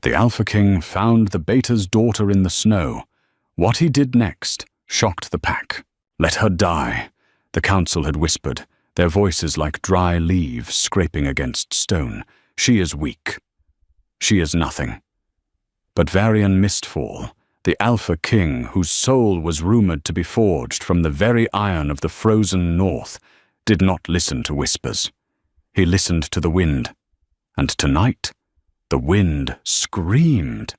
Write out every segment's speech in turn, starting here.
The Alpha King found the beta's daughter in the snow. What he did next shocked the pack. "Let her die," the council had whispered, their voices like dry leaves scraping against stone. "She is weak. She is nothing." But Varian Mistfall, the Alpha King whose soul was rumored to be forged from the very iron of the frozen north, did not listen to whispers. He listened to the wind. And tonight, the wind screamed.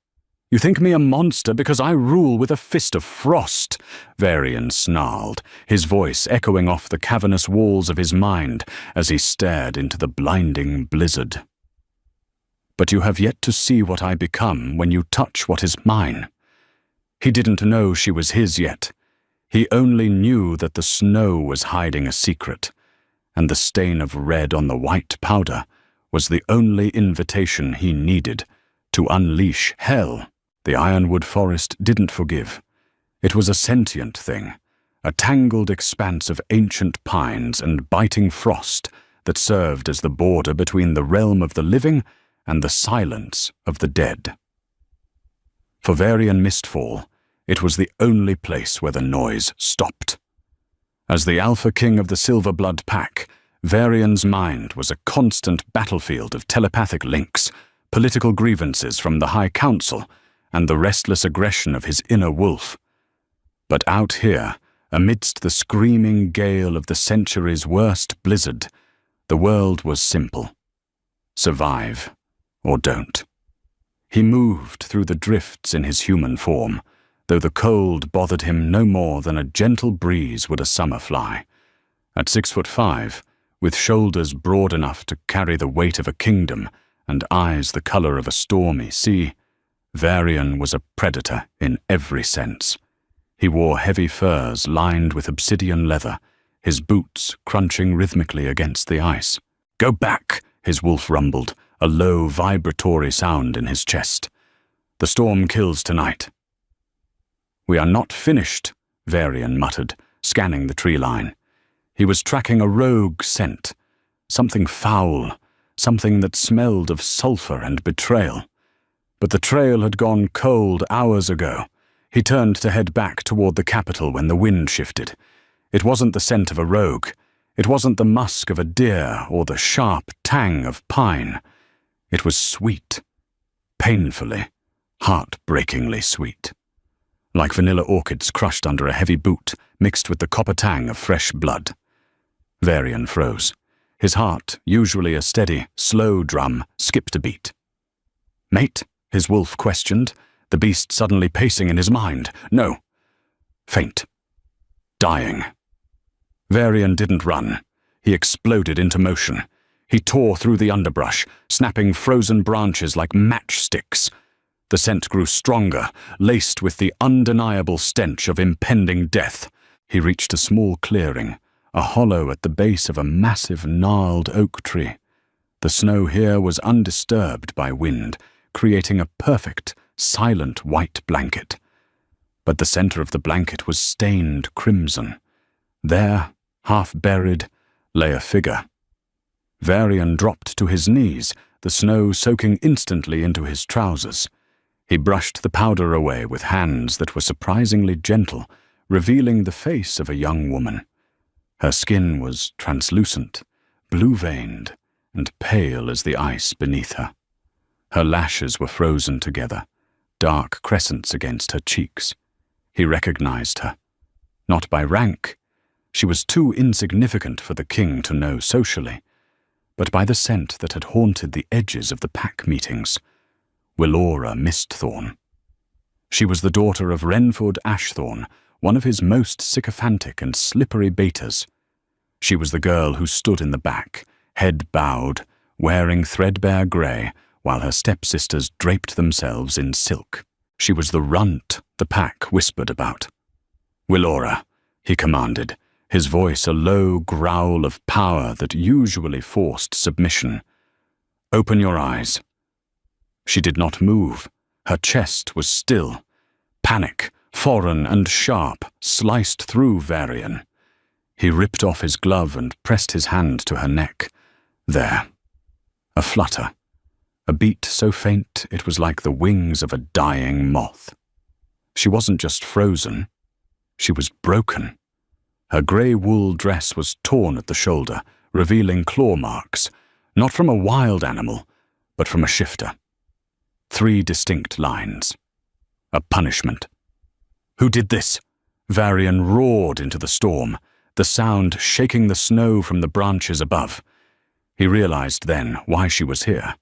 "You think me a monster because I rule with a fist of frost," Varian snarled, his voice echoing off the cavernous walls of his mind as he stared into the blinding blizzard. "But you have yet to see what I become when you touch what is mine." He didn't know she was his yet. He only knew that the snow was hiding a secret, and the stain of red on the white powder was the only invitation he needed to unleash hell. The ironwood forest didn't forgive. It was a sentient thing, a tangled expanse of ancient pines and biting frost that served as the border between the realm of the living and the silence of the dead. For Varian Mistfall, it was the only place where the noise stopped. As the Alpha King of the Silverblood Pack, Varian's mind was a constant battlefield of telepathic links, political grievances from the High Council, and the restless aggression of his inner wolf. But out here, amidst the screaming gale of the century's worst blizzard, the world was simple. Survive, or don't. He moved through the drifts in his human form, though the cold bothered him no more than a gentle breeze would a summer fly. At 6'5", with shoulders broad enough to carry the weight of a kingdom and eyes the color of a stormy sea, Varian was a predator in every sense. He wore heavy furs lined with obsidian leather, his boots crunching rhythmically against the ice. "Go back," his wolf rumbled, a low, vibratory sound in his chest. "The storm kills tonight." "We are not finished," Varian muttered, scanning the tree line. He was tracking a rogue scent, something foul, something that smelled of sulfur and betrayal. But the trail had gone cold hours ago. He turned to head back toward the capital when the wind shifted. It wasn't the scent of a rogue. It wasn't the musk of a deer or the sharp tang of pine. It was sweet, painfully, heartbreakingly sweet. Like vanilla orchids crushed under a heavy boot, mixed with the copper tang of fresh blood. Varian froze. His heart, usually a steady, slow drum, skipped a beat. "Mate?" his wolf questioned, the beast suddenly pacing in his mind. "No. Faint. Dying." Varian didn't run. He exploded into motion. He tore through the underbrush, snapping frozen branches like matchsticks. The scent grew stronger, laced with the undeniable stench of impending death. He reached a small clearing, a hollow at the base of a massive gnarled oak tree. The snow here was undisturbed by wind, creating a perfect, silent white blanket. But the center of the blanket was stained crimson. There, half buried, lay a figure. Varian dropped to his knees, the snow soaking instantly into his trousers. He brushed the powder away with hands that were surprisingly gentle, revealing the face of a young woman. Her skin was translucent, blue-veined, and pale as the ice beneath her. Her lashes were frozen together, dark crescents against her cheeks. He recognized her. Not by rank. She was too insignificant for the king to know socially, but by the scent that had haunted the edges of the pack meetings. Willora Mistthorn. She was the daughter of Renford Ashthorn, one of his most sycophantic and slippery betas. She was the girl who stood in the back, head bowed, wearing threadbare grey, while her stepsisters draped themselves in silk. She was the runt the pack whispered about. "Willora," he commanded, his voice a low growl of power that usually forced submission. "Open your eyes." She did not move. Her chest was still. Panic, foreign and sharp, sliced through Varian. He ripped off his glove and pressed his hand to her neck. There. A flutter. a beat so faint it was like the wings of a dying moth. She wasn't just frozen, she was broken. Her grey wool dress was torn at the shoulder, revealing claw marks, not from a wild animal, but from a shifter. 3 distinct lines. A punishment. "Who did this?" Varian roared into the storm, the sound shaking the snow from the branches above. He realized then why she was here.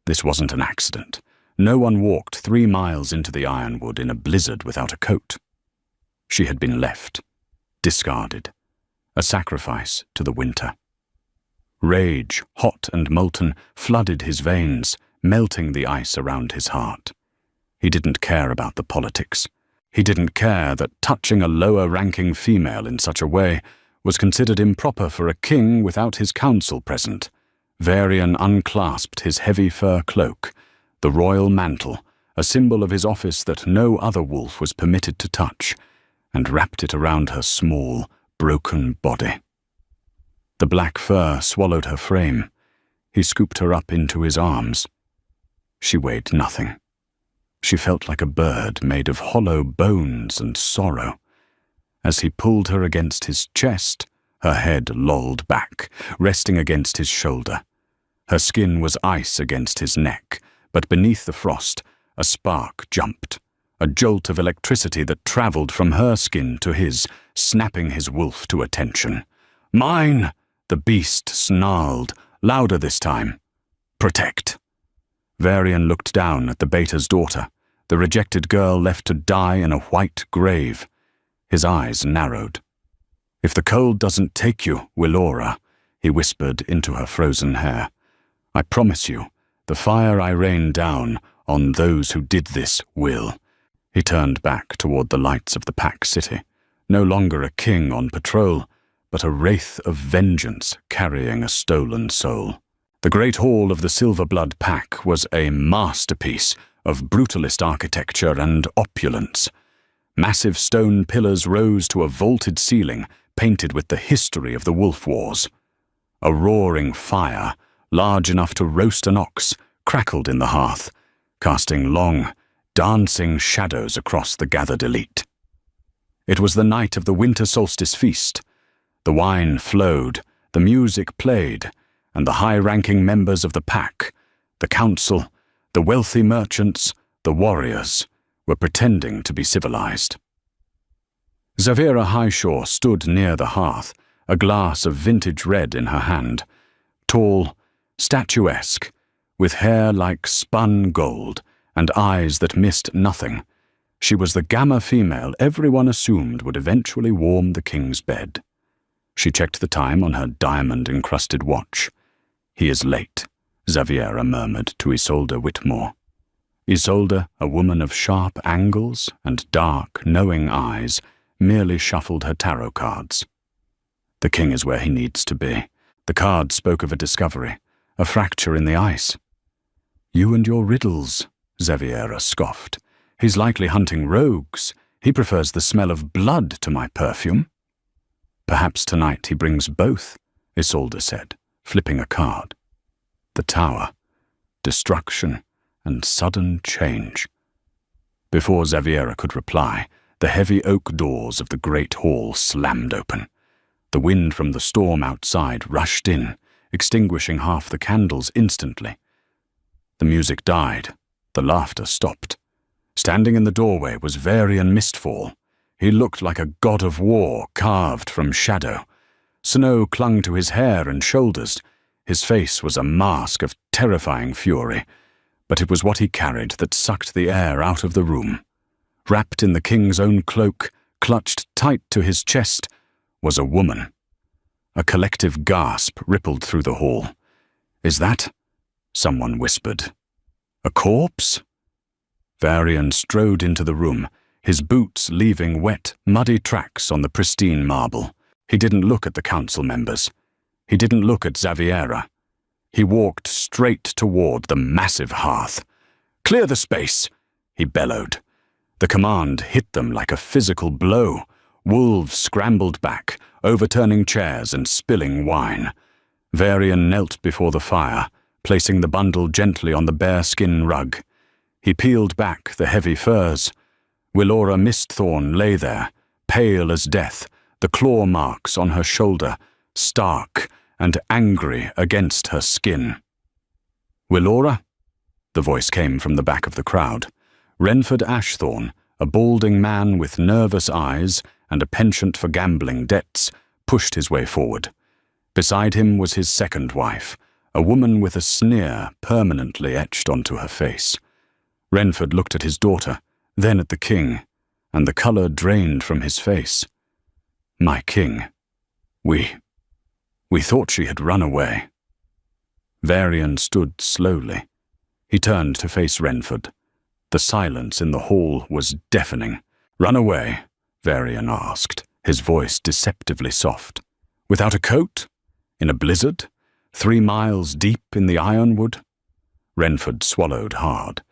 This wasn't an accident. No one walked 3 miles into the ironwood in a blizzard without a coat. She had been left, discarded, a sacrifice to the winter. Rage, hot and molten, flooded his veins, melting the ice around his heart. He didn't care about the politics. He didn't care that touching a lower-ranking female in such a way was considered improper for a king without his council present. Varian unclasped his heavy fur cloak, the royal mantle, a symbol of his office that no other wolf was permitted to touch, and wrapped it around her small, broken body. The black fur swallowed her frame. He scooped her up into his arms. She weighed nothing. She felt like a bird made of hollow bones and sorrow. As he pulled her against his chest, her head lolled back, resting against his shoulder. Her skin was ice against his neck, but beneath the frost, a spark jumped, a jolt of electricity that traveled from her skin to his, snapping his wolf to attention. "Mine!" the beast snarled, louder this time. "Protect." Varian looked down at the Beta's daughter, the rejected girl left to die in a white grave. His eyes narrowed. "If the cold doesn't take you, Willora," he whispered into her frozen hair, "I promise you, the fire I rain down on those who did this will." He turned back toward the lights of the Pack City, no longer a king on patrol, but a wraith of vengeance carrying a stolen soul. The Great Hall of the Silverblood Pack was a masterpiece of brutalist architecture and opulence. Massive stone pillars rose to a vaulted ceiling painted with the history of the Wolf Wars. A roaring fire, large enough to roast an ox, crackled in the hearth, casting long, dancing shadows across the gathered elite. It was the night of the winter solstice feast. The wine flowed, the music played, and the high-ranking members of the pack, the council, the wealthy merchants, the warriors, were pretending to be civilized. Zavira Highshore stood near the hearth, a glass of vintage red in her hand, tall, statuesque, with hair like spun gold and eyes that missed nothing. She was the gamma female everyone assumed would eventually warm the king's bed. She checked the time on her diamond-encrusted watch. "He is late," Zaviera murmured to Isolde Whitmore. Isolde, a woman of sharp angles and dark, knowing eyes, merely shuffled her tarot cards. "The king is where he needs to be." The card spoke of a discovery, a fracture in the ice. "You and your riddles," Zaviera scoffed. "He's likely hunting rogues. He prefers the smell of blood to my perfume." "Perhaps tonight he brings both," Isolde said, flipping a card. The tower, destruction, and sudden change. Before Zaviera could reply, the heavy oak doors of the great hall slammed open. The wind from the storm outside rushed in, extinguishing half the candles instantly. The music died. The laughter stopped. Standing in the doorway was Varian Mistfall. He looked like a god of war carved from shadow. Snow clung to his hair and shoulders. His face was a mask of terrifying fury, but it was what he carried that sucked the air out of the room. Wrapped in the king's own cloak, clutched tight to his chest, was a woman. A collective gasp rippled through the hall. "Is that?" someone whispered. "A corpse?" Varian strode into the room, his boots leaving wet, muddy tracks on the pristine marble. He didn't look at the council members. He didn't look at Zaviera. He walked straight toward the massive hearth. "Clear the space!" he bellowed. The command hit them like a physical blow. Wolves scrambled back, overturning chairs and spilling wine. Varian knelt before the fire, placing the bundle gently on the bearskin rug. He peeled back the heavy furs. Willora Mistthorn lay there, pale as death, the claw marks on her shoulder, stark and angry against her skin. "Willora?" The voice came from the back of the crowd. Renford Ashthorne, a balding man with nervous eyes and a penchant for gambling debts, pushed his way forward. Beside him was his second wife, a woman with a sneer permanently etched onto her face. Renford looked at his daughter, then at the king, and the colour drained from his face. "My king, we thought she had run away." Varian stood slowly. He turned to face Renford. The silence in the hall was deafening. "Run away?" Varian asked, his voice deceptively soft. "Without a coat? In a blizzard? 3 miles deep in the ironwood?" Renford swallowed hard.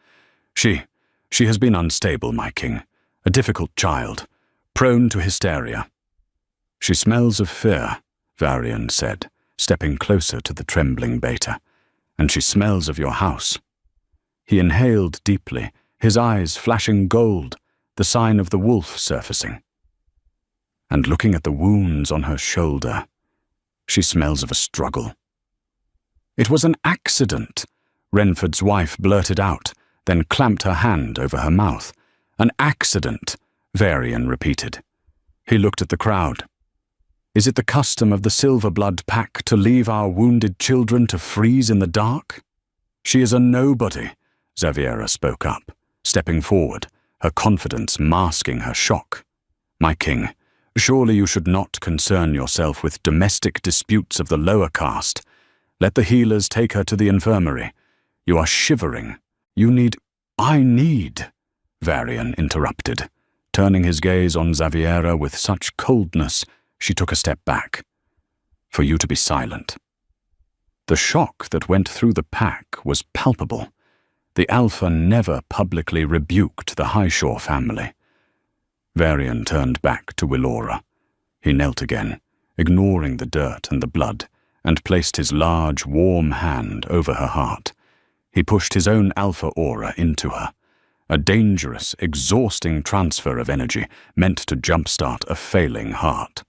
She has been unstable, my king. A difficult child, prone to hysteria." "She smells of fear," Varian said, stepping closer to the trembling Beta. "And she smells of your house." He inhaled deeply, his eyes flashing gold, the sign of the wolf surfacing. "And looking at the wounds on her shoulder, she smells of a struggle." "It was an accident," Renford's wife blurted out, then clamped her hand over her mouth. "An accident," Varian repeated. He looked at the crowd. "Is it the custom of the Silverblood Pack to leave our wounded children to freeze in the dark?" "She is a nobody," Xaviera spoke up, stepping forward, her confidence masking her shock. "My king, surely you should not concern yourself with domestic disputes of the lower caste. Let the healers take her to the infirmary. You are shivering. I need, Varian interrupted, turning his gaze on Xaviera with such coldness she took a step back. "For you to be silent." The shock that went through the pack was palpable. The Alpha never publicly rebuked the Highshore family. Varian turned back to Willora. He knelt again, ignoring the dirt and the blood, and placed his large, warm hand over her heart. He pushed his own Alpha aura into her, a dangerous, exhausting transfer of energy meant to jumpstart a failing heart.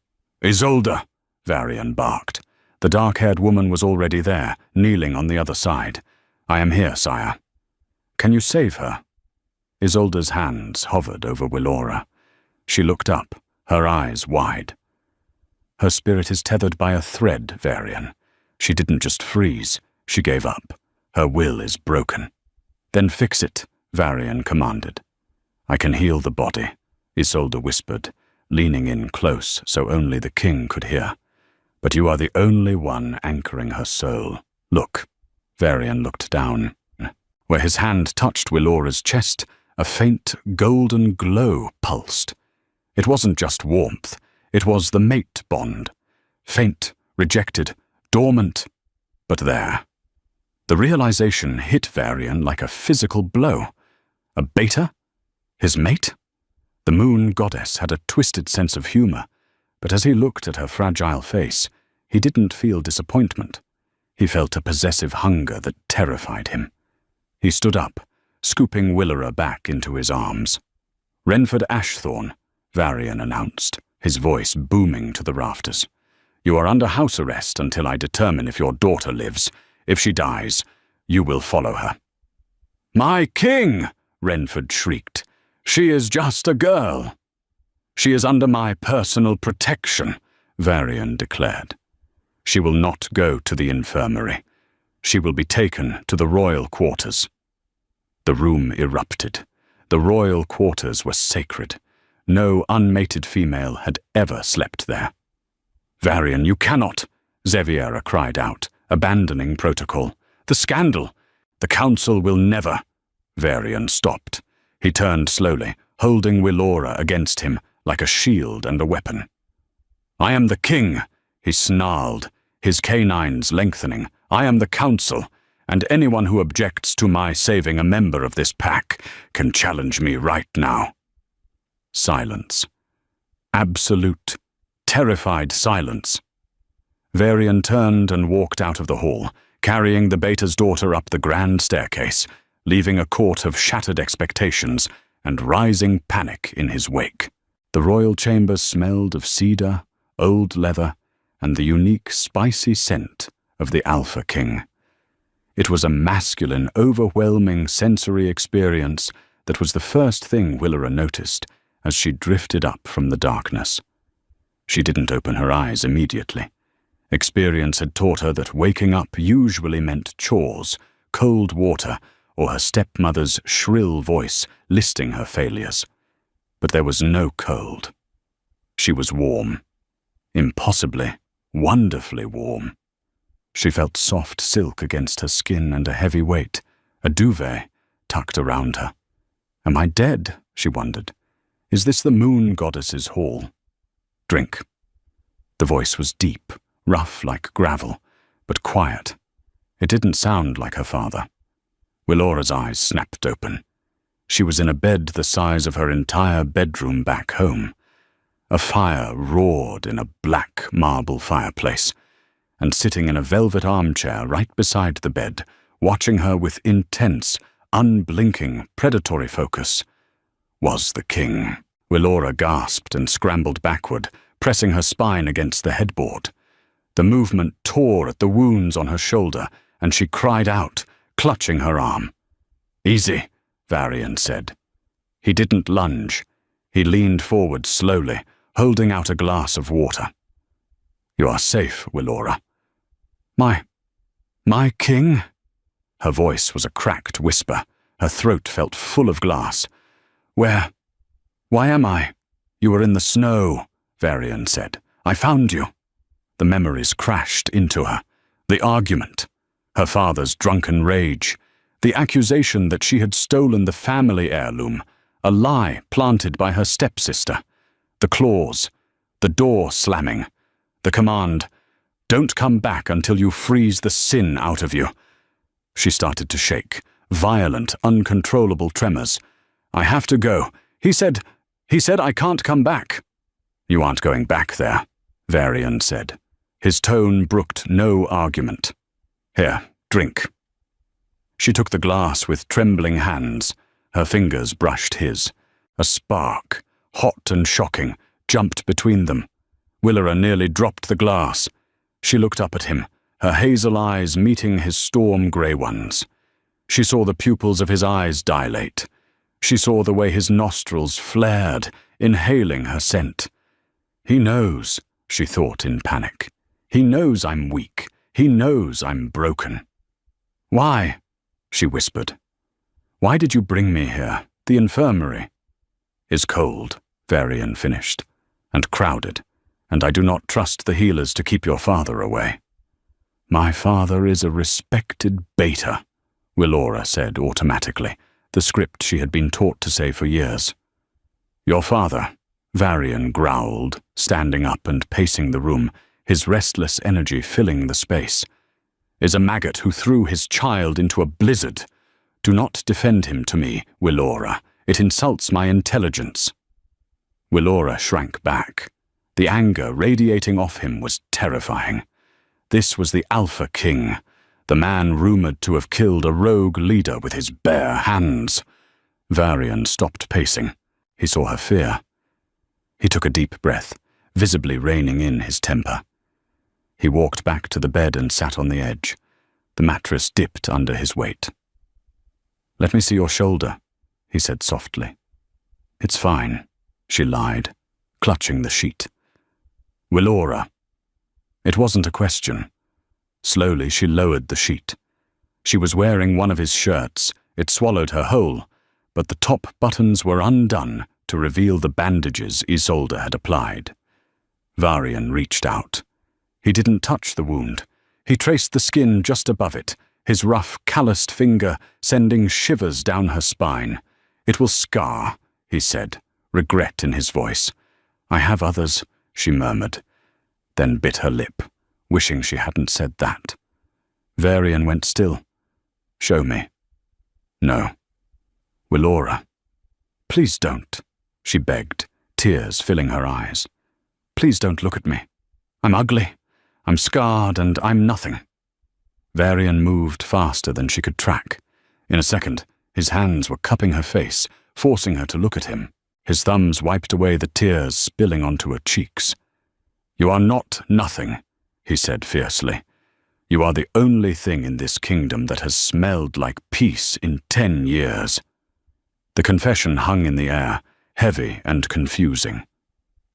"Isolde!" Varian barked. The dark-haired woman was already there, kneeling on the other side. "I am here, sire." "Can you save her?" Isolde's hands hovered over Willora. She looked up, her eyes wide. "Her spirit is tethered by a thread, Varian. She didn't just freeze, she gave up. Her will is broken." "Then fix it," Varian commanded. "I can heal the body," Isolde whispered, leaning in close so only the king could hear. "But you are the only one anchoring her soul. Look." Varian looked down. Where his hand touched Willora's chest, a faint golden glow pulsed. It wasn't just warmth, it was the mate bond. Faint, rejected, dormant, but there. The realization hit Varian like a physical blow. A beta? His mate? The moon goddess had a twisted sense of humor, but as he looked at her fragile face, he didn't feel disappointment. He felt a possessive hunger that terrified him. He stood up, scooping Willora back into his arms. "Renford Ashthorne," Varian announced, his voice booming to the rafters. "You are under house arrest until I determine if your daughter lives. If she dies, you will follow her." "My king!" Renford shrieked. "She is just a girl." "She is under my personal protection," Varian declared. "She will not go to the infirmary. She will be taken to the royal quarters." The room erupted. The royal quarters were sacred. No unmated female had ever slept there. "Varian, you cannot!" Xaviera cried out, abandoning protocol. "The scandal! The council will never—" Varian stopped. He turned slowly, holding Willora against him like a shield and a weapon. "I am the king," he snarled, his canines lengthening. "I am the council, and anyone who objects to my saving a member of this pack can challenge me right now." Silence. Absolute, terrified silence. Varian turned and walked out of the hall, carrying the Beta's daughter up the grand staircase, leaving a court of shattered expectations and rising panic in his wake. The royal chambers smelled of cedar, old leather, and the unique spicy scent of the Alpha King. It was a masculine, overwhelming sensory experience that was the first thing Willora noticed as she drifted up from the darkness. She didn't open her eyes immediately. Experience had taught her that waking up usually meant chores, cold water, or her stepmother's shrill voice listing her failures. But there was no cold. She was warm. Impossibly, wonderfully warm. She felt soft silk against her skin and a heavy weight, a duvet, tucked around her. Am I dead? She wondered. Is this the moon goddess's hall? Drink. The voice was deep, rough like gravel, but quiet. It didn't sound like her father. Willora's eyes snapped open. She was in a bed the size of her entire bedroom back home. A fire roared in a black marble fireplace, and sitting in a velvet armchair right beside the bed, watching her with intense, unblinking, predatory focus, was the king. Willora gasped and scrambled backward, pressing her spine against the headboard. The movement tore at the wounds on her shoulder, and she cried out, clutching her arm. Easy, Varian said. He didn't lunge. He leaned forward slowly, holding out a glass of water. You are safe, Willora. My king? Her voice was a cracked whisper. Her throat felt full of glass. Why am I? You were in the snow, Varian said. I found you. The memories crashed into her. The argument, her father's drunken rage, the accusation that she had stolen the family heirloom, a lie planted by her stepsister, the claws, the door slamming, the command, don't come back until you freeze the sin out of you. She started to shake, violent, uncontrollable tremors. I have to go. He said I can't come back. You aren't going back there, Varian said. His tone brooked no argument. Here, drink. She took the glass with trembling hands. Her fingers brushed his. A spark, hot and shocking, jumped between them. Willora nearly dropped the glass. She looked up at him, her hazel eyes meeting his storm-grey ones. She saw the pupils of his eyes dilate. She saw the way his nostrils flared, inhaling her scent. He knows, she thought in panic. He knows I'm weak. He knows I'm broken. Why? She whispered. Why did you bring me here? The infirmary is cold, Varian finished, and crowded, and I do not trust the healers to keep your father away. My father is a respected beta, Willora said automatically, the script she had been taught to say for years. Your father, Varian growled, standing up and pacing the room, his restless energy filling the space, is a maggot who threw his child into a blizzard. Do not defend him to me, Willora. It insults my intelligence. Willora shrank back. The anger radiating off him was terrifying. This was the Alpha King, the man rumored to have killed a rogue leader with his bare hands. Varian stopped pacing. He saw her fear. He took a deep breath, visibly reining in his temper. He walked back to the bed and sat on the edge. The mattress dipped under his weight. Let me see your shoulder, he said softly. It's fine, she lied, clutching the sheet. Willora. It wasn't a question. Slowly she lowered the sheet. She was wearing one of his shirts. It swallowed her whole, but the top buttons were undone to reveal the bandages Isolde had applied. Varian reached out. He didn't touch the wound. He traced the skin just above it, his rough, calloused finger sending shivers down her spine. It will scar, he said, regret in his voice. I have others, she murmured, then bit her lip, wishing she hadn't said that. Varian went still. Show me. No. Willora. Please don't, she begged, tears filling her eyes. Please don't look at me. I'm ugly. I'm scarred and I'm nothing. Varian moved faster than she could track. In a second, his hands were cupping her face, forcing her to look at him. His thumbs wiped away the tears spilling onto her cheeks. "You are not nothing," he said fiercely. "You are the only thing in this kingdom that has smelled like peace in 10 years. The confession hung in the air, heavy and confusing.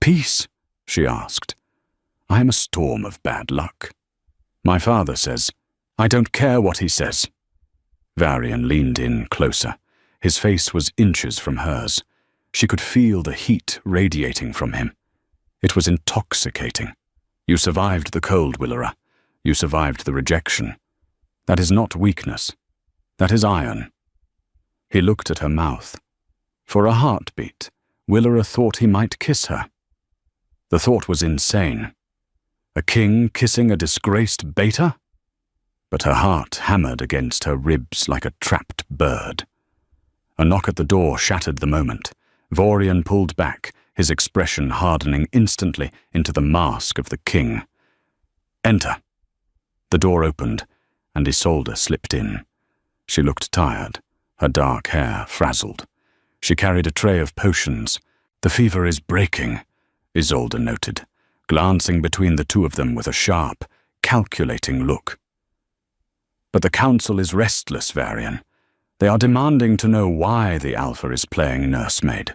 "Peace?" she asked. "I am a storm of bad luck. My father says, I don't care what he says." Varian leaned in closer. His face was inches from hers. She could feel the heat radiating from him. It was intoxicating. "You survived the cold, Willora. You survived the rejection. That is not weakness. That is iron." He looked at her mouth. For a heartbeat, Willora thought he might kiss her. The thought was insane. A king kissing a disgraced beta? But her heart hammered against her ribs like a trapped bird. A knock at the door shattered the moment. Varian pulled back, his expression hardening instantly into the mask of the king. "Enter." The door opened, and Isolde slipped in. She looked tired, her dark hair frazzled. She carried a tray of potions. "The fever is breaking," Isolde noted, glancing between the two of them with a sharp, calculating look. "But the council is restless, Varian. They are demanding to know why the Alpha is playing nursemaid."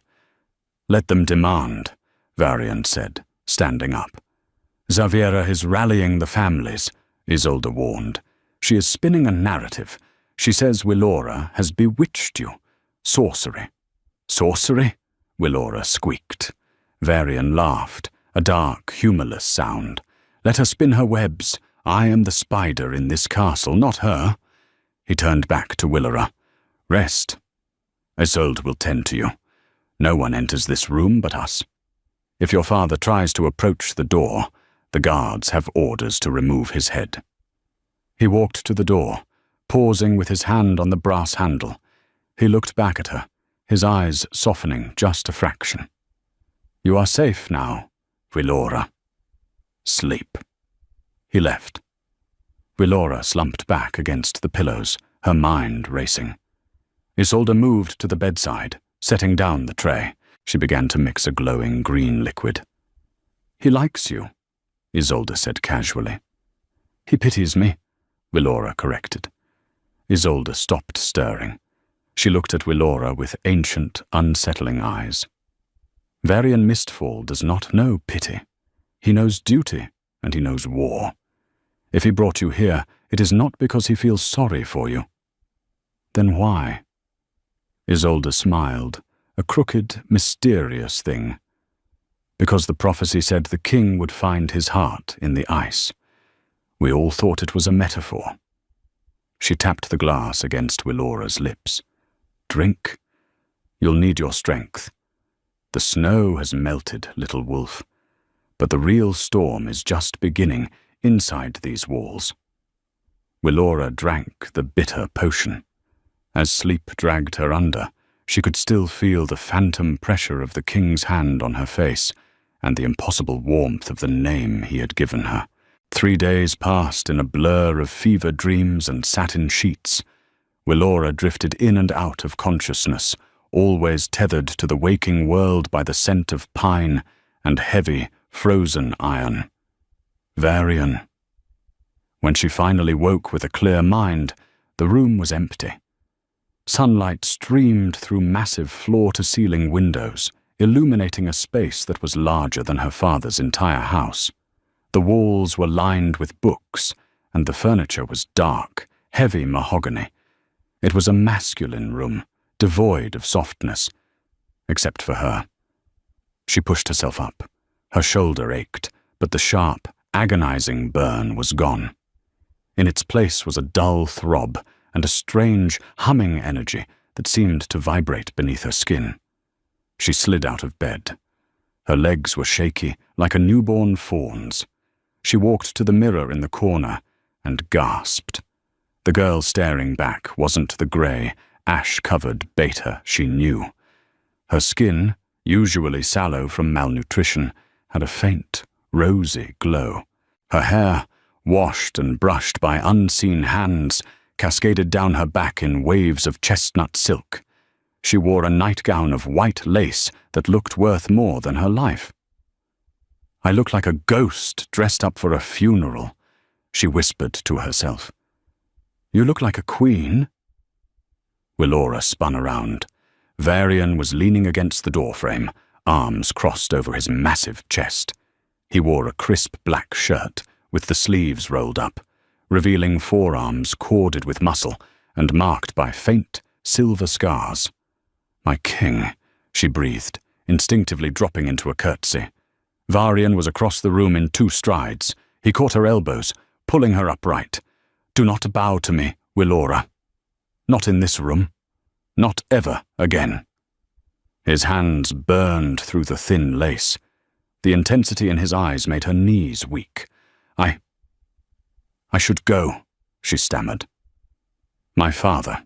"Let them demand," Varian said, standing up. "Xaviera is rallying the families," Isolde warned. "She is spinning a narrative. She says Willora has bewitched you. Sorcery." "Sorcery?" Willora squeaked. Varian laughed, a dark, humorless sound. "Let her spin her webs. I am the spider in this castle, not her." He turned back to Willora. "Rest. Isolde will tend to you. No one enters this room but us. If your father tries to approach the door, the guards have orders to remove his head." He walked to the door, pausing with his hand on the brass handle. He looked back at her, his eyes softening just a fraction. "You are safe now, Willora. Sleep." He left. Willora slumped back against the pillows, her mind racing. Isolde moved to the bedside, setting down the tray. She began to mix a glowing green liquid. "He likes you," Isolde said casually. "He pities me," Willora corrected. Isolde stopped stirring. She looked at Willora with ancient, unsettling eyes. Varian Mistfall does not know pity. He knows duty, and he knows war. If he brought you here, it is not because he feels sorry for you. Then why? Isolde smiled, a crooked, mysterious thing. Because the prophecy said the king would find his heart in the ice. We all thought it was a metaphor. She tapped the glass against Willora's lips. "Drink. You'll need your strength. The snow has melted, little wolf, but the real storm is just beginning inside these walls." Willora drank the bitter potion. As sleep dragged her under, she could still feel the phantom pressure of the king's hand on her face and the impossible warmth of the name he had given her. 3 days passed in a blur of fever dreams and satin sheets. Willora drifted in and out of consciousness, always tethered to the waking world by the scent of pine and heavy, frozen iron. Varian. When she finally woke with a clear mind, the room was empty. Sunlight streamed through massive floor-to-ceiling windows, illuminating a space that was larger than her father's entire house. The walls were lined with books, and the furniture was dark, heavy mahogany. It was a masculine room, devoid of softness, except for her. She pushed herself up. Her shoulder ached, but the sharp, agonizing burn was gone. In its place was a dull throb and a strange, humming energy that seemed to vibrate beneath her skin. She slid out of bed. Her legs were shaky, like a newborn fawn's. She walked to the mirror in the corner and gasped. The girl staring back wasn't the grey, ash-covered beta she knew. Her skin, usually sallow from malnutrition, had a faint, rosy glow. Her hair, washed and brushed by unseen hands, cascaded down her back in waves of chestnut silk. She wore a nightgown of white lace that looked worth more than her life. "I look like a ghost dressed up for a funeral," she whispered to herself. "You look like a queen." Willora spun around. Varian was leaning against the doorframe, arms crossed over his massive chest. He wore a crisp black shirt with the sleeves rolled up, revealing forearms corded with muscle and marked by faint, silver scars. "My king," she breathed, instinctively dropping into a curtsy. Varian was across the room in 2 strides. He caught her elbows, pulling her upright. "Do not bow to me, Willora. Not in this room. Not ever again." His hands burned through the thin lace. The intensity in his eyes made her knees weak. I should go," she stammered. "My father.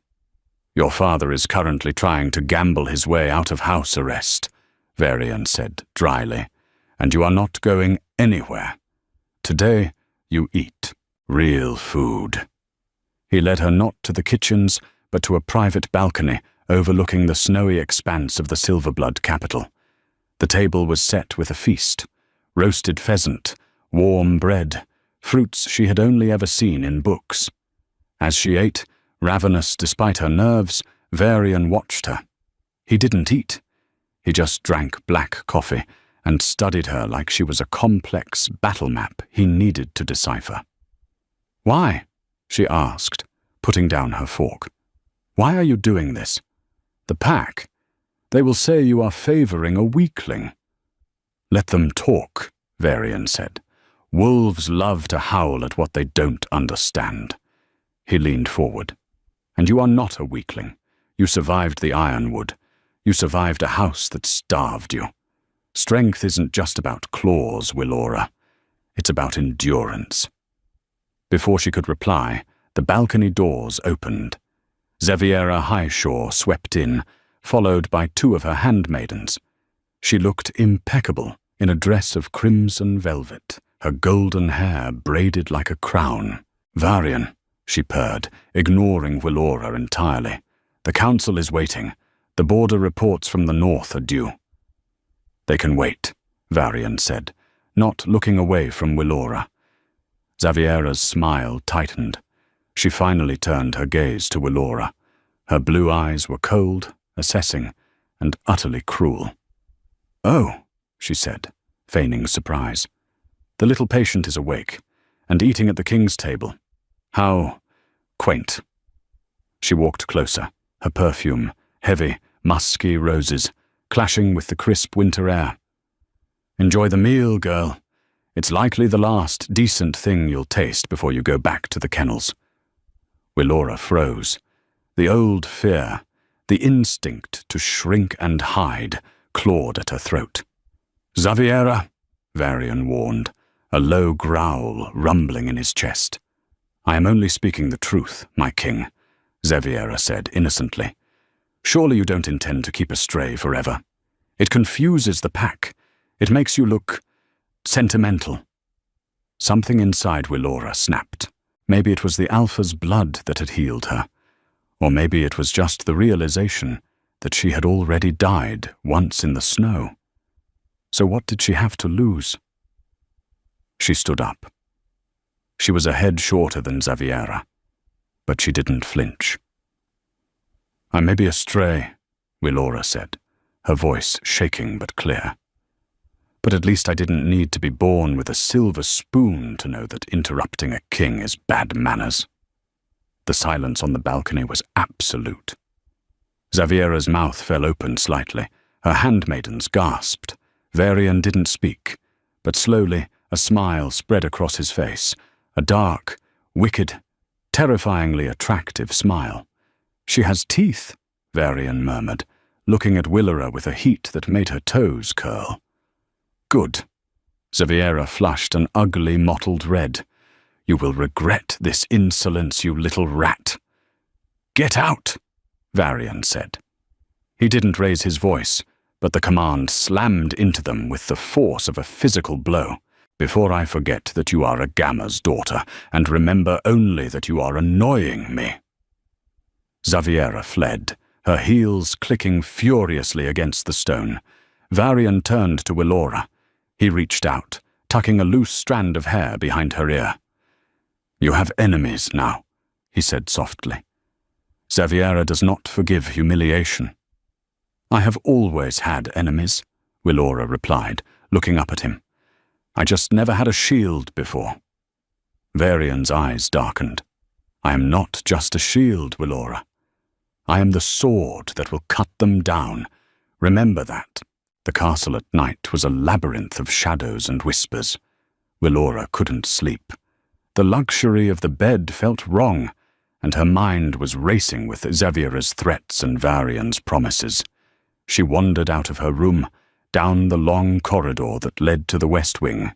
Your father is currently trying to gamble his way out of house arrest," Varian said dryly, "and you are not going anywhere. Today you eat real food." He led her not to the kitchens, but to a private balcony overlooking the snowy expanse of the Silverblood capital. The table was set with a feast: roasted pheasant, warm bread, fruits she had only ever seen in books. As she ate, ravenous despite her nerves, Varian watched her. He didn't eat. He just drank black coffee and studied her like she was a complex battle map he needed to decipher. "Why?" she asked, putting down her fork. "Why are you doing this? The pack. They will say you are favoring a weakling." "Let them talk," Varian said. "Wolves love to howl at what they don't understand." He leaned forward. "And you are not a weakling. You survived the Ironwood. You survived a house that starved you. Strength isn't just about claws, Willora. It's about endurance." Before she could reply, the balcony doors opened. Xaviera Highshore swept in, followed by 2 of her handmaidens. She looked impeccable in a dress of crimson velvet, her golden hair braided like a crown. "Varian," she purred, ignoring Willora entirely. "The council is waiting. The border reports from the north are due." "They can wait," Varian said, not looking away from Willora. Xaviera's smile tightened. She finally turned her gaze to Willora. Her blue eyes were cold, assessing, and utterly cruel. "Oh," she said, feigning surprise. "The little patient is awake, and eating at the king's table. How quaint." She walked closer, her perfume, heavy, musky roses, clashing with the crisp winter air. "Enjoy the meal, girl. It's likely the last decent thing you'll taste before you go back to the kennels." Willora froze. The old fear, the instinct to shrink and hide, clawed at her throat. "Xaviera," Varian warned, a low growl rumbling in his chest. "I am only speaking the truth, my king," Xaviera said innocently. "Surely you don't intend to keep astray forever. It confuses the pack. It makes you look sentimental." Something inside Willora snapped. Maybe it was the Alpha's blood that had healed her. Or maybe it was just the realization that she had already died once in the snow. So what did she have to lose? She stood up. She was a head shorter than Xaviera, but she didn't flinch. "I may be astray," Willora said, her voice shaking but clear. "But at least I didn't need to be born with a silver spoon to know that interrupting a king is bad manners." The silence on the balcony was absolute. Xaviera's mouth fell open slightly. Her handmaidens gasped. Varian didn't speak, but slowly a smile spread across his face, a dark, wicked, terrifyingly attractive smile. "She has teeth," Varian murmured, looking at Willora with a heat that made her toes curl. "Good." Xaviera flushed an ugly mottled red. "You will regret this insolence, you little rat." "Get out," Varian said. He didn't raise his voice, but the command slammed into them with the force of a physical blow. before I forget that you are a Gamma's daughter, and remember only that you are annoying me." Xaviera fled, her heels clicking furiously against the stone. Varian turned to Willora. He reached out, tucking a loose strand of hair behind her ear. "You have enemies now," he said softly. "Xaviera does not forgive humiliation." "I have always had enemies," Willora replied, looking up at him. "I just never had a shield before." Varian's eyes darkened. "I am not just a shield, Willora. I am the sword that will cut them down. Remember that." The castle at night was a labyrinth of shadows and whispers. Willora couldn't sleep. The luxury of the bed felt wrong, and her mind was racing with Xaviera's threats and Varian's promises. She wandered out of her room, down the long corridor that led to the west wing.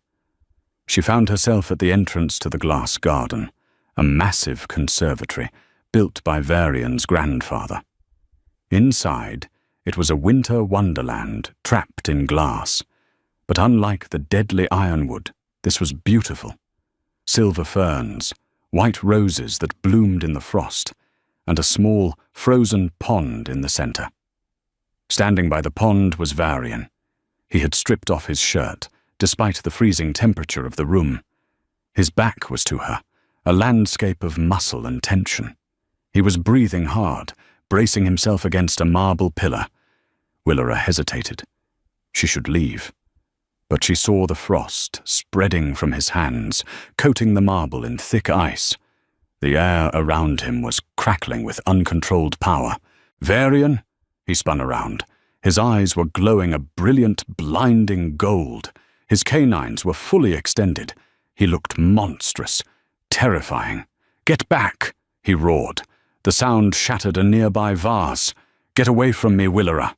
She found herself at the entrance to the glass garden, a massive conservatory built by Varian's grandfather. Inside, it was a winter wonderland trapped in glass, but unlike the deadly ironwood, this was beautiful. Silver ferns, white roses that bloomed in the frost, and a small, frozen pond in the center. Standing by the pond was Varian. He had stripped off his shirt, despite the freezing temperature of the room. His back was to her, a landscape of muscle and tension. He was breathing hard, bracing himself against a marble pillar. Willora hesitated. She should leave. But she saw the frost spreading from his hands, coating the marble in thick ice. The air around him was crackling with uncontrolled power. "Varian!" He spun around. His eyes were glowing a brilliant, blinding gold. His canines were fully extended. He looked monstrous, terrifying. "Get back!" he roared. The sound shattered a nearby vase. "Get away from me, Willora!"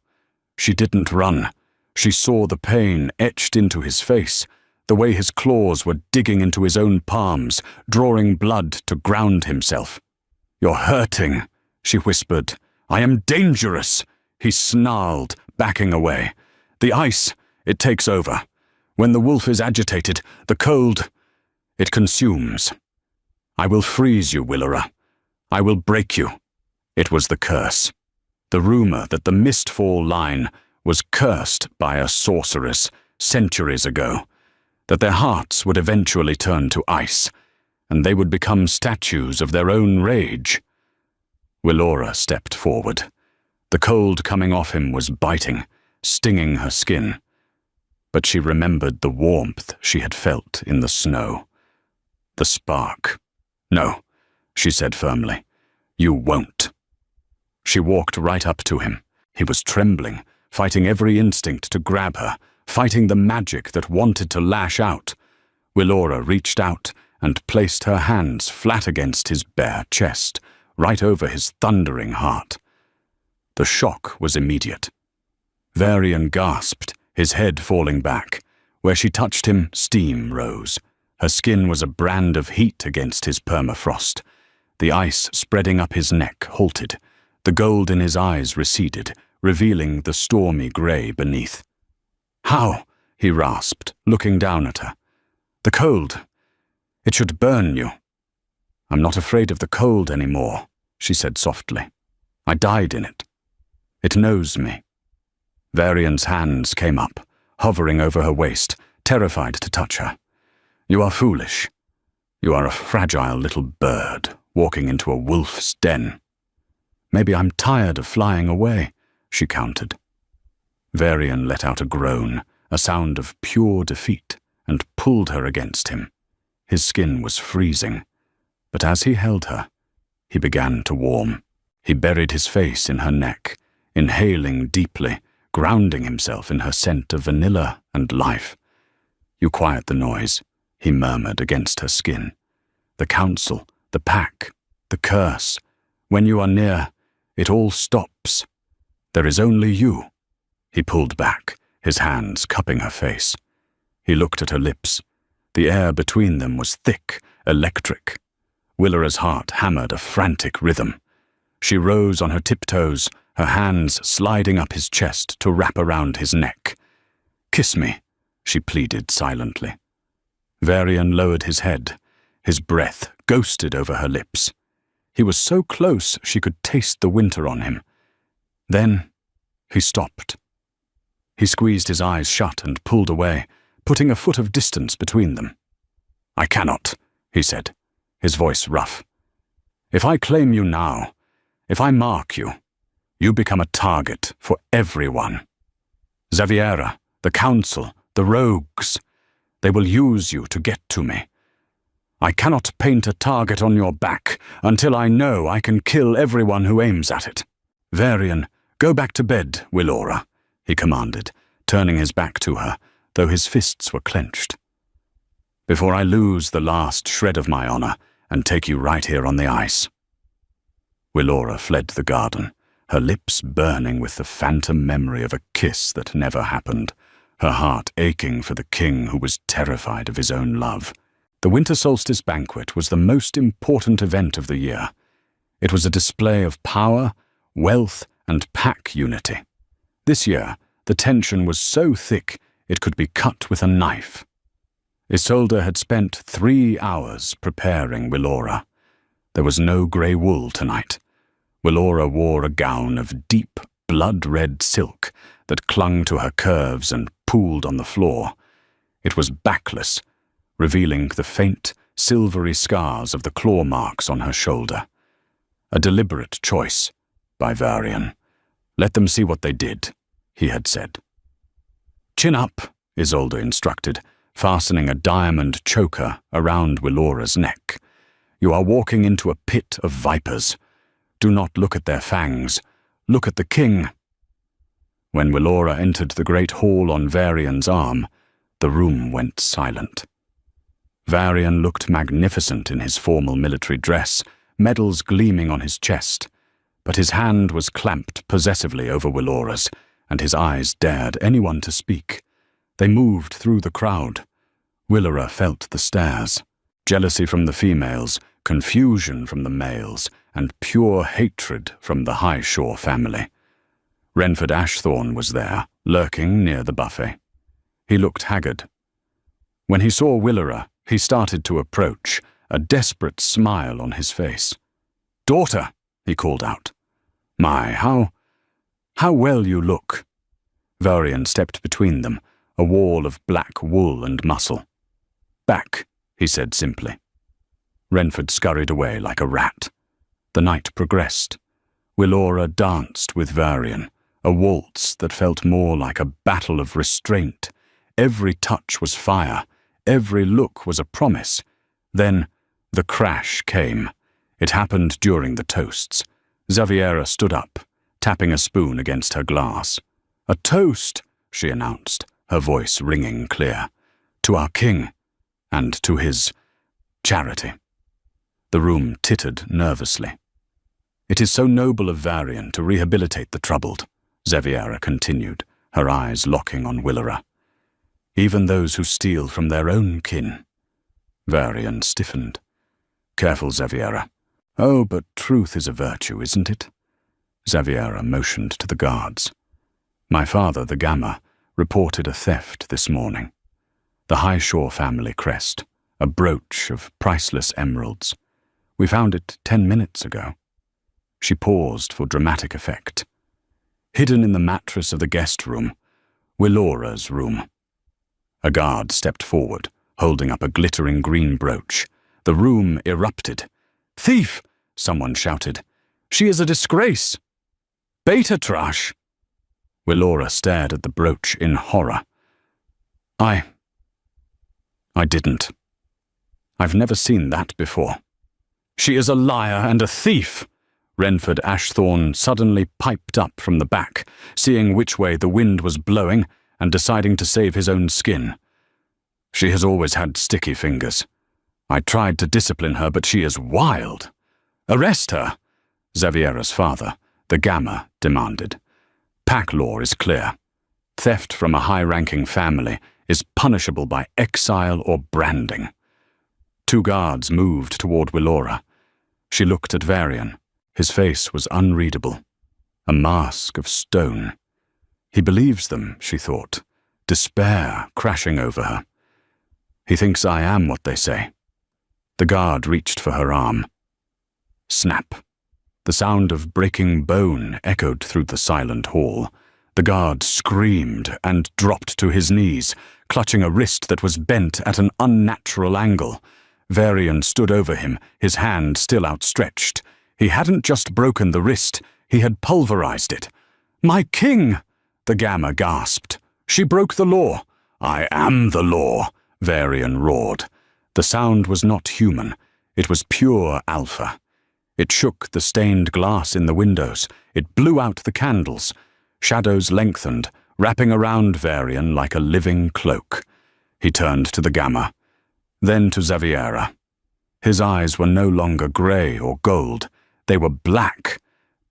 She didn't run. She saw the pain etched into his face, the way his claws were digging into his own palms, drawing blood to ground himself. "You're hurting," she whispered. "I am dangerous," he snarled, backing away. "The ice, it takes over. When the wolf is agitated, the cold, it consumes. I will freeze you, Willora. I will break you." It was the curse. The rumor that the Mistfall line was cursed by a sorceress centuries ago, that their hearts would eventually turn to ice, and they would become statues of their own rage. Willora stepped forward. The cold coming off him was biting, stinging her skin. But she remembered the warmth she had felt in the snow. The spark. "No," she said firmly. "You won't." She walked right up to him. He was trembling, fighting every instinct to grab her, fighting the magic that wanted to lash out. Willora reached out and placed her hands flat against his bare chest, right over his thundering heart. The shock was immediate. Varian gasped, his head falling back. Where she touched him, steam rose. Her skin was a brand of heat against his permafrost. The ice spreading up his neck halted. The gold in his eyes receded, revealing the stormy grey beneath. "How?" he rasped, looking down at her. "The cold. It should burn you." "I'm not afraid of the cold anymore," she said softly. "I died in it. It knows me." Varian's hands came up, hovering over her waist, terrified to touch her. "You are foolish. You are a fragile little bird, walking into a wolf's den." "Maybe I'm tired of flying away," she countered. Varian let out a groan, a sound of pure defeat, and pulled her against him. His skin was freezing, but as he held her, he began to warm. He buried his face in her neck, inhaling deeply, grounding himself in her scent of vanilla and life. "You quiet the noise," he murmured against her skin. "The council, the pack, the curse. When you are near, it all stops. There is only you." He pulled back, his hands cupping her face. He looked at her lips. The air between them was thick, electric. Willora's heart hammered a frantic rhythm. She rose on her tiptoes, her hands sliding up his chest to wrap around his neck. "Kiss me," she pleaded silently. Varian lowered his head. His breath ghosted over her lips. He was so close she could taste the winter on him. Then he stopped. He squeezed his eyes shut and pulled away, putting a foot of distance between them. "I cannot," he said, his voice rough. "If I claim you now, if I mark you, you become a target for everyone. Xaviera, the council, the rogues, they will use you to get to me. I cannot paint a target on your back until I know I can kill everyone who aims at it. Varian, go back to bed, Willora," he commanded, turning his back to her, though his fists were clenched. "Before I lose the last shred of my honor and take you right here on the ice." Willora fled the garden, her lips burning with the phantom memory of a kiss that never happened, her heart aching for the king who was terrified of his own love. The winter solstice banquet was the most important event of the year. It was a display of power, wealth, and pack unity. This year, the tension was so thick it could be cut with a knife. Isolde had spent 3 hours preparing Willora. There was no grey wool tonight. Willora wore a gown of deep, blood-red silk that clung to her curves and pooled on the floor. It was backless, revealing the faint, silvery scars of the claw marks on her shoulder. A deliberate choice by Varian. "Let them see what they did," he had said. "Chin up," Isolde instructed, fastening a diamond choker around Willora's neck. "You are walking into a pit of vipers. Do not look at their fangs. Look at the king." When Willora entered the great hall on Varian's arm, the room went silent. Varian looked magnificent in his formal military dress, medals gleaming on his chest, but his hand was clamped possessively over Willora's, and his eyes dared anyone to speak. They moved through the crowd. Willora felt the stares. Jealousy from the females, confusion from the males, and pure hatred from the Highshore family. Renford Ashthorne was there, lurking near the buffet. He looked haggard. When he saw Willora, he started to approach, a desperate smile on his face. "Daughter," he called out. "My, how well you look." Varian stepped between them, a wall of black wool and muscle. "Back," he said simply. Renford scurried away like a rat. The night progressed. Willora danced with Varian, a waltz that felt more like a battle of restraint. Every touch was fire. Every look was a promise. Then the crash came. It happened during the toasts. Xaviera stood up, tapping a spoon against her glass. "A toast," she announced, her voice ringing clear. "To our king, and to his charity." The room tittered nervously. "It is so noble of Varian to rehabilitate the troubled," Xaviera continued, her eyes locking on Willora. "Even those who steal from their own kin." Varian stiffened. "Careful, Xaviera. Oh, but truth is a virtue, isn't it?" Xaviera motioned to the guards. "My father, the Gamma, reported a theft this morning. The Highshore family crest, a brooch of priceless emeralds. We found it 10 minutes ago." She paused for dramatic effect. "Hidden in the mattress of the guest room, Willora's room." A guard stepped forward, holding up a glittering green brooch. The room erupted. "Thief!" someone shouted. "She is a disgrace!" "Beta trash!" Willora stared at the brooch in horror. I didn't. I've never seen that before." "She is a liar and a thief!" Renford Ashthorne suddenly piped up from the back, seeing which way the wind was blowing and deciding to save his own skin. "She has always had sticky fingers. I tried to discipline her, but she is wild." "Arrest her!" Xaviera's father, the Gamma, demanded. "Pack law is clear. Theft from a high-ranking family is punishable by exile or branding." 2 guards moved toward Willora. She looked at Varian. His face was unreadable. A mask of stone. He believes them, she thought, despair crashing over her. He thinks I am what they say. The guard reached for her arm. Snap. The sound of breaking bone echoed through the silent hall. The guard screamed and dropped to his knees, clutching a wrist that was bent at an unnatural angle. Varian stood over him, his hand still outstretched. He hadn't just broken the wrist, he had pulverized it. "My king!" the Gamma gasped. "She broke the law." "I am the law," Varian roared. The sound was not human. It was pure alpha. It shook the stained glass in the windows. It blew out the candles. Shadows lengthened, wrapping around Varian like a living cloak. He turned to the Gamma, then to Xaviera. His eyes were no longer grey or gold. They were black,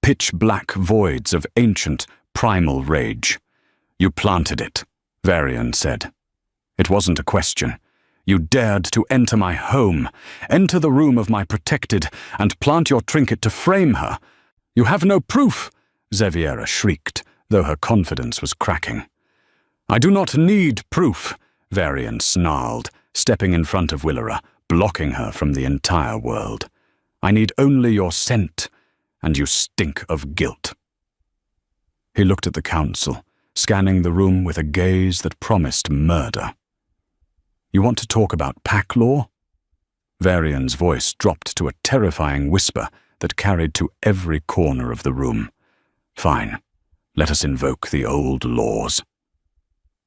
pitch-black voids of ancient, primal rage. "You planted it," Varian said. "It wasn't a question. You dared to enter my home, enter the room of my protected, and plant your trinket to frame her. You have no proof," Xaviera shrieked, though her confidence was cracking. "I do not need proof," Varian snarled, stepping in front of Willera, blocking her from the entire world. "I need only your scent, and you stink of guilt." He looked at the council, scanning the room with a gaze that promised murder. "You want to talk about pack law?" Varian's voice dropped to a terrifying whisper that carried to every corner of the room. "Fine. Let us invoke the old laws."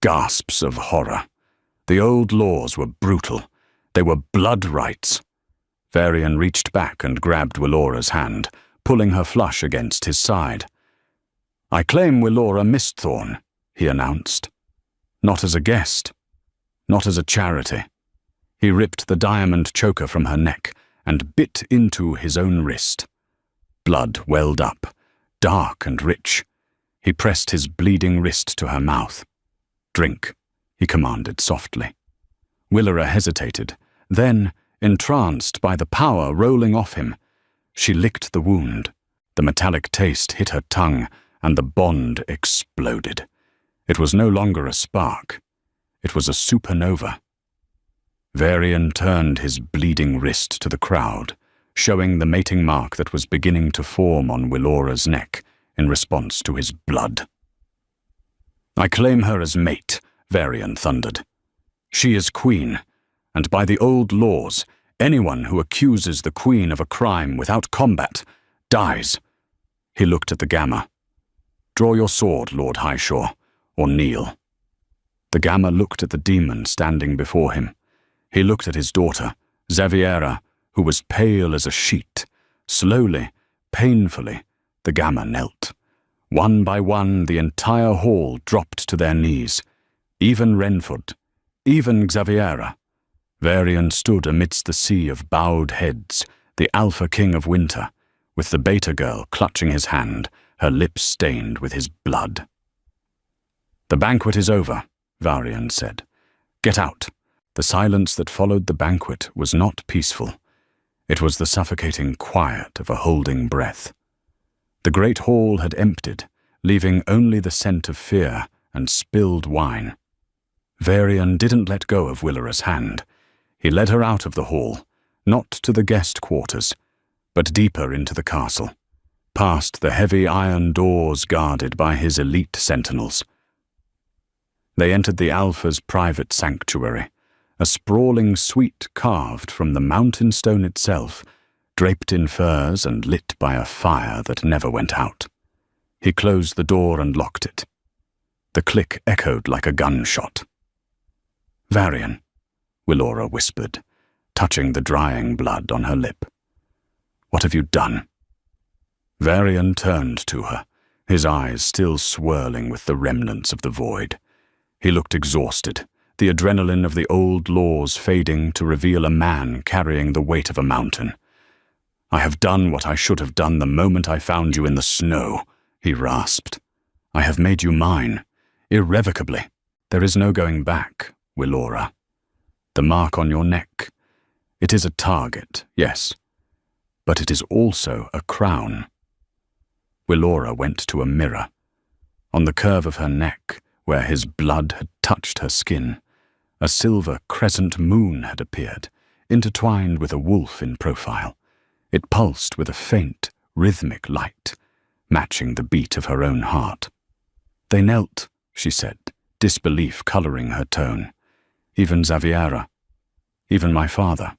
Gasps of horror. The old laws were brutal. They were blood rights. Varian reached back and grabbed Willora's hand, pulling her flush against his side. "I claim Willora Mistthorn," he announced. "Not as a guest. Not as a charity." He ripped the diamond choker from her neck and bit into his own wrist. Blood welled up, dark and rich. He pressed his bleeding wrist to her mouth. "Drink," he commanded softly. Willera hesitated. Then, entranced by the power rolling off him, she licked the wound. The metallic taste hit her tongue, and the bond exploded. It was no longer a spark. It was a supernova. Varian turned his bleeding wrist to the crowd, showing the mating mark that was beginning to form on Willora's neck in response to his blood. "I claim her as mate," Varian thundered. "She is queen, and by the old laws, anyone who accuses the queen of a crime without combat dies." He looked at the Gamma. "Draw your sword, Lord Highshore, or kneel." The Gamma looked at the demon standing before him. He looked at his daughter, Xaviera, who was pale as a sheet. Slowly, painfully, the Gamma knelt. One by one, the entire hall dropped to their knees. Even Renford, even Xaviera. Varian stood amidst the sea of bowed heads, the Alpha King of Winter, with the Beta girl clutching his hand, her lips stained with his blood. "The banquet is over," Varian said. "Get out." The silence that followed the banquet was not peaceful. It was the suffocating quiet of a holding breath. The great hall had emptied, leaving only the scent of fear and spilled wine. Varian didn't let go of Willera's hand. He led her out of the hall, not to the guest quarters, but deeper into the castle, past the heavy iron doors guarded by his elite sentinels. They entered the Alpha's private sanctuary, a sprawling suite carved from the mountain stone itself, draped in furs and lit by a fire that never went out. He closed the door and locked it. The click echoed like a gunshot. "Varian," Willora whispered, touching the drying blood on her lip. "What have you done?" Varian turned to her, his eyes still swirling with the remnants of the void. He looked exhausted, the adrenaline of the old laws fading to reveal a man carrying the weight of a mountain. "I have done what I should have done the moment I found you in the snow," he rasped. "I have made you mine, irrevocably. There is no going back, Willora. The mark on your neck, it is a target, yes, but it is also a crown." Willora went to a mirror. On the curve of her neck, where his blood had touched her skin, A silver crescent moon had appeared, intertwined with a wolf in profile. It pulsed with a faint, rhythmic light, matching the beat of her own heart. "They knelt," she said, disbelief coloring her tone. "Even Xaviera. Even my father."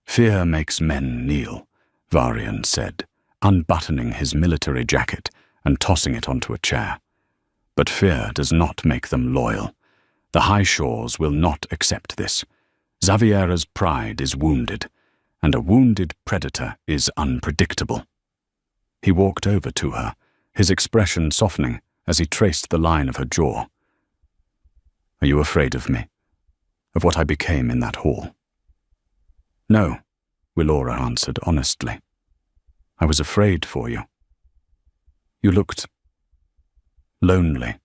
"Fear makes men kneel," Varian said, unbuttoning his military jacket and tossing it onto a chair. "But fear does not make them loyal. The High Shores will not accept this. Xaviera's pride is wounded, and a wounded predator is unpredictable." He walked over to her, his expression softening as he traced the line of her jaw. "Are you afraid of me? Of what I became in that hall?" "No," Willora answered honestly. "I was afraid for you. You looked lonely."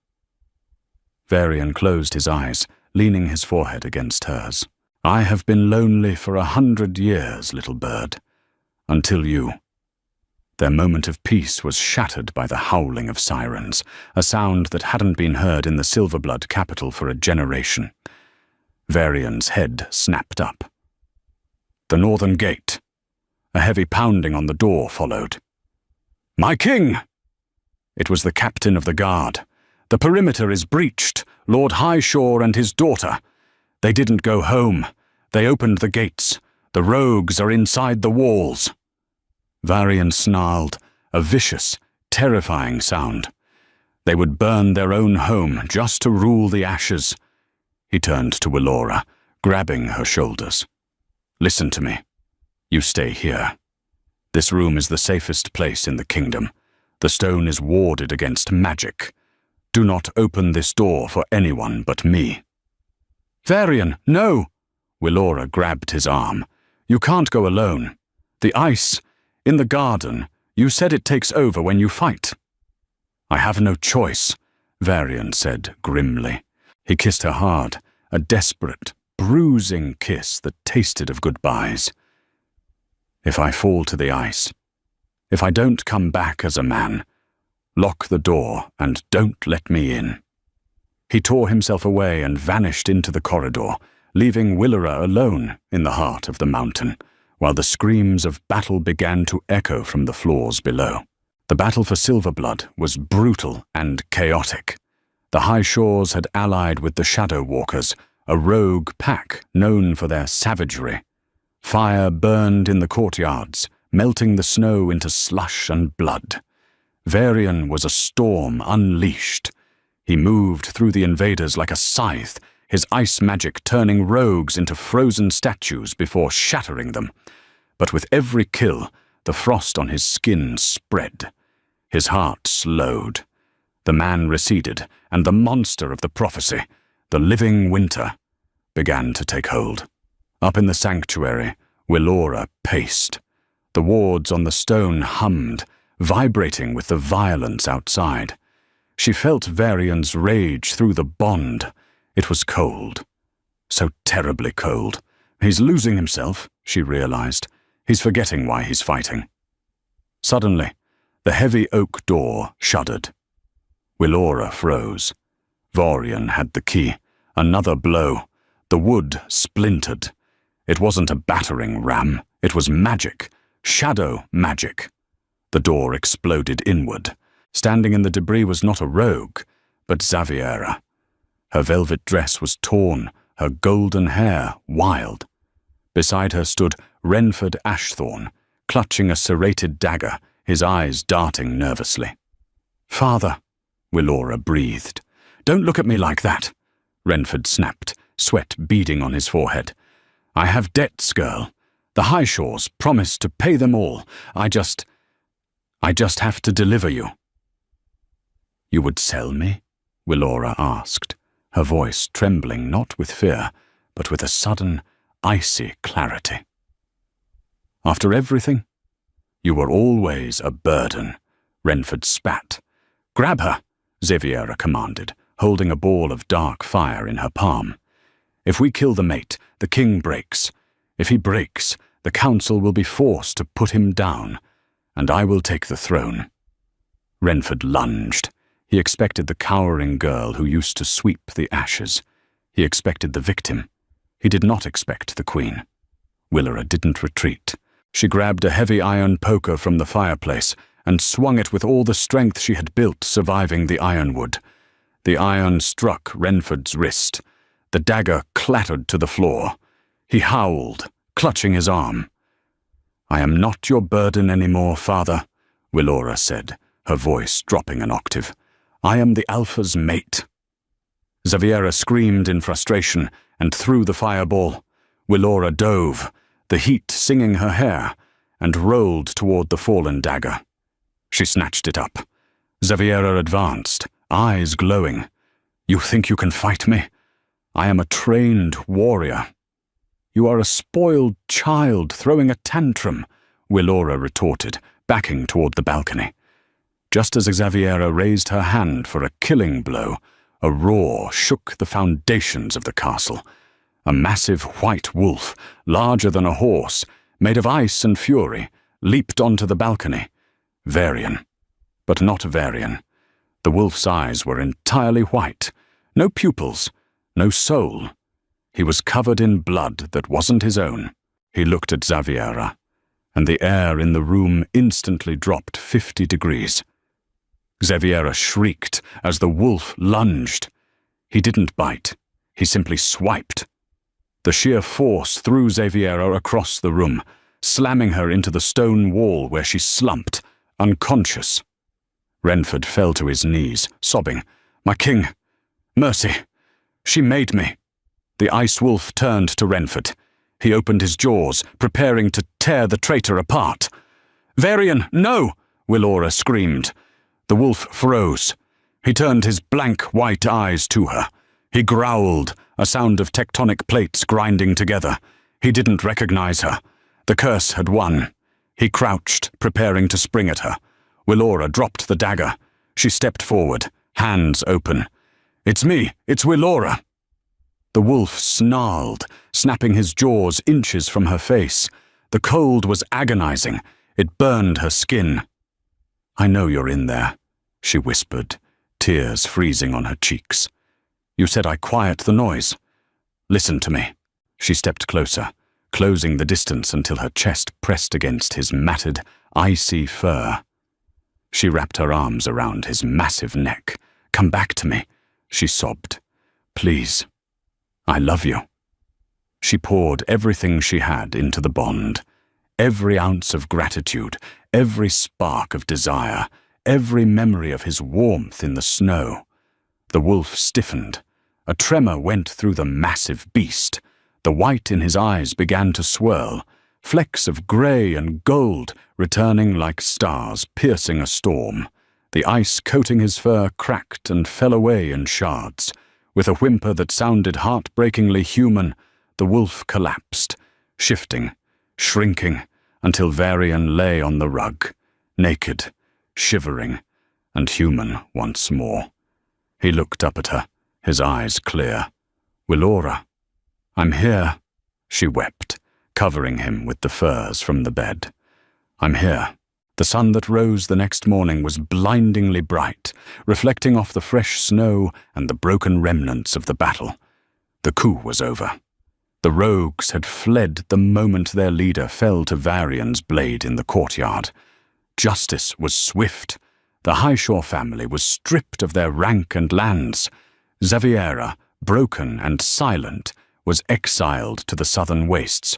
Varian closed his eyes, leaning his forehead against hers. "I have been lonely for 100 years, little bird. Until you." Their moment of peace was shattered by the howling of sirens, a sound that hadn't been heard in the Silverblood capital for a generation. Varian's head snapped up. "The northern gate." A heavy pounding on the door followed. "My king!" It was the captain of the guard. "The perimeter is breached. Lord Highshore and his daughter. They didn't go home. They opened the gates. The rogues are inside the walls." Varian snarled, a vicious, terrifying sound. They would burn their own home just to rule the ashes. He turned to Willora, grabbing her shoulders. "Listen to me. You stay here. This room is the safest place in the kingdom. The stone is warded against magic. Do not open this door for anyone but me." "Varian, no!" Willora grabbed his arm. "You can't go alone. The ice, in the garden, you said it takes over when you fight." "I have no choice," Varian said grimly. He kissed her hard, a desperate, bruising kiss that tasted of goodbyes. "If I fall to the ice, if I don't come back as a man, lock the door and don't let me in." He tore himself away and vanished into the corridor, leaving Willora alone in the heart of the mountain, while the screams of battle began to echo from the floors below. The battle for Silverblood was brutal and chaotic. The High Shores had allied with the Shadow Walkers, a rogue pack known for their savagery. Fire burned in the courtyards, melting the snow into slush and blood. Varian was a storm unleashed. He moved through the invaders like a scythe, his ice magic turning rogues into frozen statues before shattering them. But with every kill, the frost on his skin spread. His heart slowed. The man receded, and the monster of the prophecy, the living winter, began to take hold. Up in the sanctuary, Willora paced. The wards on the stone hummed, vibrating with the violence outside. She felt Varian's rage through the bond. It was cold. So terribly cold. He's losing himself, she realized. He's forgetting why he's fighting. Suddenly, the heavy oak door shuddered. Willora froze. Varian had the key. Another blow. The wood splintered. It wasn't a battering ram. It was magic. Shadow magic. The door exploded inward. Standing in the debris was not a rogue, but Xaviera. Her velvet dress was torn, her golden hair wild. Beside her stood Renford Ashthorne, clutching a serrated dagger, his eyes darting nervously. "Father," Willora breathed. "Don't look at me like that," Renford snapped, sweat beading on his forehead. "I have debts, girl. The High Shores promised to pay them all. I just have to deliver you." "You would sell me?" Willora asked, her voice trembling not with fear, but with a sudden, icy clarity. "After everything? You were always a burden," Renford spat. "Grab her," Xaviera commanded, holding a ball of dark fire in her palm. "If we kill the mate, the king breaks. If he breaks, the council will be forced to put him down, and I will take the throne." Renford lunged. He expected the cowering girl who used to sweep the ashes. He expected the victim. He did not expect the queen. Willora didn't retreat. She grabbed a heavy iron poker from the fireplace and swung it with all the strength she had built surviving the ironwood. The iron struck Renford's wrist. The dagger clattered to the floor. He howled, clutching his arm. "I am not your burden anymore, father," Willora said, her voice dropping an octave. "I am the Alpha's mate." Xaviera screamed in frustration and threw the fireball. Willora dove, the heat singing her hair, and rolled toward the fallen dagger. She snatched it up. Xaviera advanced, eyes glowing. "You think you can fight me? I am a trained warrior." "You are a spoiled child throwing a tantrum," Willora retorted, backing toward the balcony. Just as Xaviera raised her hand for a killing blow, a roar shook the foundations of the castle. A massive white wolf, larger than a horse, made of ice and fury, leaped onto the balcony. Varian. But not Varian. The wolf's eyes were entirely white. No pupils, no soul. He was covered in blood that wasn't his own. He looked at Xaviera, and the air in the room instantly dropped 50 degrees. Xaviera shrieked as the wolf lunged. He didn't bite. He simply swiped. The sheer force threw Xaviera across the room, slamming her into the stone wall where she slumped, unconscious. Renford fell to his knees, sobbing, "My king! Mercy! She made me!" The ice wolf turned to Renford. He opened his jaws, preparing to tear the traitor apart. "Varian, no!" Willora screamed. The wolf froze. He turned his blank white eyes to her. He growled, a sound of tectonic plates grinding together. He didn't recognize her. The curse had won. He crouched, preparing to spring at her. Willora dropped the dagger. She stepped forward, hands open. "It's me! It's Willora!" The wolf snarled, snapping his jaws inches from her face. The cold was agonizing. It burned her skin. "I know you're in there," she whispered, tears freezing on her cheeks. "You said I quiet the noise. Listen to me." She stepped closer, closing the distance until her chest pressed against his matted, icy fur. She wrapped her arms around his massive neck. "Come back to me," she sobbed. "Please. I love you." She poured everything she had into the bond. Every ounce of gratitude, every spark of desire, every memory of his warmth in the snow. The wolf stiffened. A tremor went through the massive beast. The white in his eyes began to swirl, flecks of grey and gold returning like stars piercing a storm. The ice coating his fur cracked and fell away in shards. With a whimper that sounded heartbreakingly human, the wolf collapsed, shifting, shrinking, until Varian lay on the rug, naked, shivering, and human once more. He looked up at her, his eyes clear. "Willora, I'm here," she wept, covering him with the furs from the bed. "I'm here." The sun that rose the next morning was blindingly bright, reflecting off the fresh snow and the broken remnants of the battle. The coup was over. The rogues had fled the moment their leader fell to Varian's blade in the courtyard. Justice was swift. The Highshore family was stripped of their rank and lands. Xaviera, broken and silent, was exiled to the southern wastes.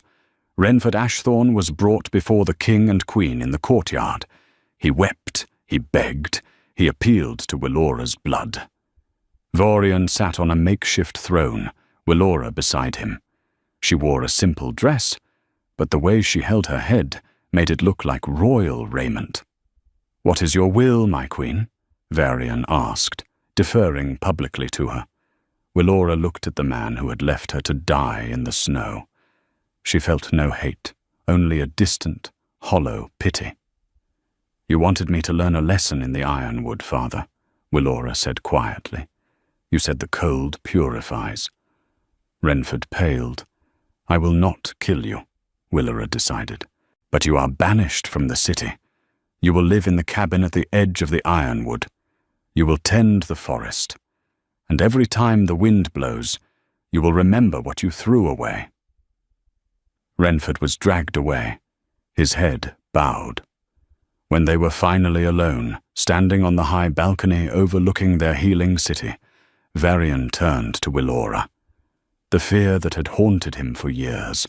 Renford Ashthorne was brought before the king and queen in the courtyard. He wept, he begged, he appealed to Willora's blood. Varian sat on a makeshift throne, Willora beside him. She wore a simple dress, but the way she held her head made it look like royal raiment. "What is your will, my queen?" Varian asked, deferring publicly to her. Willora looked at the man who had left her to die in the snow. She felt no hate, only a distant, hollow pity. "You wanted me to learn a lesson in the ironwood, father," Willora said quietly. "You said the cold purifies." Renford paled. "I will not kill you," Willora decided. "But you are banished from the city. You will live in the cabin at the edge of the ironwood. You will tend the forest. And every time the wind blows, You will remember what you threw away." Renford was dragged away, his head bowed. When they were finally alone, standing on the high balcony overlooking their healing city, Varian turned to Willora. The fear that had haunted him for years,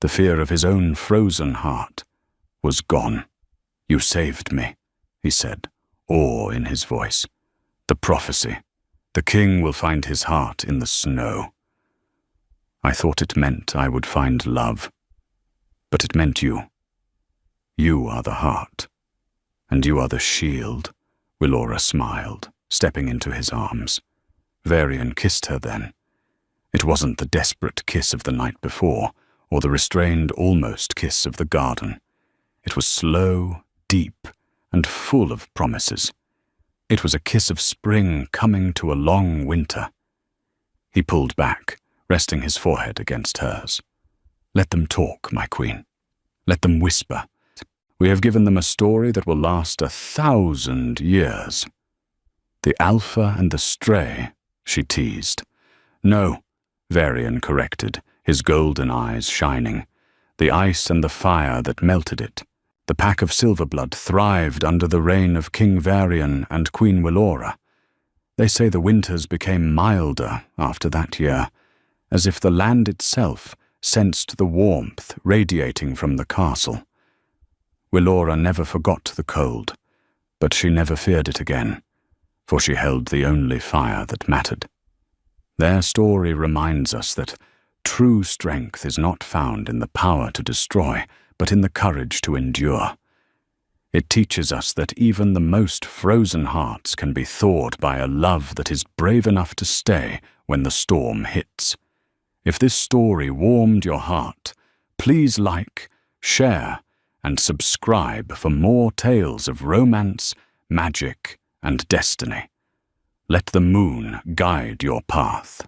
the fear of his own frozen heart, was gone. "You saved me," he said, awe in his voice. "The prophecy. The king will find his heart in the snow. I thought it meant I would find love, but it meant you. You are the heart, and you are the shield," Willora smiled, stepping into his arms. Varian kissed her then. It wasn't the desperate kiss of the night before, or the restrained almost kiss of the garden. It was slow, deep, and full of promises. It was a kiss of spring coming to a long winter. He pulled back, resting his forehead against hers. "Let them talk, my queen. Let them whisper. We have given them a story that will last 1,000 years. The alpha and the stray," she teased. "No," Varian corrected, his golden eyes shining. "The ice and the fire that melted it. The pack of Silverblood thrived under the reign of King Varian and Queen Willora. They say the winters became milder after that year, as if the land itself sensed the warmth radiating from the castle. Willora never forgot the cold, but she never feared it again, for she held the only fire that mattered. Their story reminds us that true strength is not found in the power to destroy, but in the courage to endure. It teaches us that even the most frozen hearts can be thawed by a love that is brave enough to stay when the storm hits. If this story warmed your heart, please like, share, and subscribe for more tales of romance, magic, and destiny. Let the moon guide your path.